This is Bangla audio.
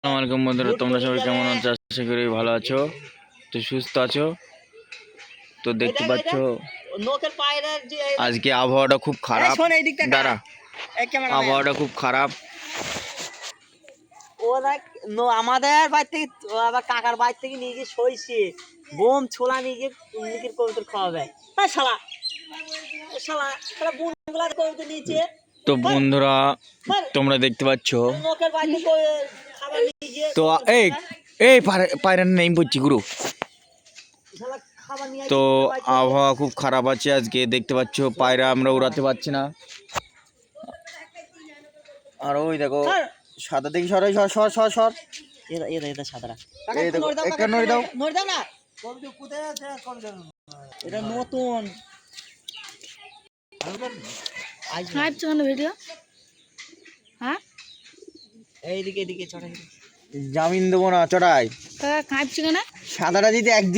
আসসালামু আলাইকুম বন্ধুরা, তোমরা সবাই কেমন আছো? আশা করি ভালো আছো, তো সুস্থ আছো। তো দেখতে পাচ্ছ আজকে আবহাওয়াটা খুব খারাপ। দাঁড়া, আবহাওয়াটা খুব খারাপ। ও দেখ আমাদের বাড়ি থেকে আবার কাকার বাড়ি থেকে নিয়ে গিয়ে সইছে বোম ছোলা নিয়ে গিয়ে নিকির কবুতর খাওয়াবে। শালা শালা শালা বোনগুলা কবুতর নিচে। তো বন্ধুরা তোমরা দেখতে পাচ্ছ, লোকের বাড়ি থেকে খাবার নিয়ে গিয়ে তো এই এই পায়রা নেই পড়ছি গুরু। শালা খাবার নিয়ে তো আবহাওয়া খুব খারাপ আছে আজকে, দেখতে পাচ্ছ পায়রা আমরা উড়াতে পারছি না। আর ওই দেখো সাদা দেখি, সর সর সর সর সর। এটা সাদারা এই দেখো একটা নড়ে দাও। নড় দাও না, এটা নতুন ভিডিও। হ্যাঁ, এইদিকে এদিকে চড়াই জামিন দেবো না চড়াই। খাইছি কেন? সাদাটা যদি একদিন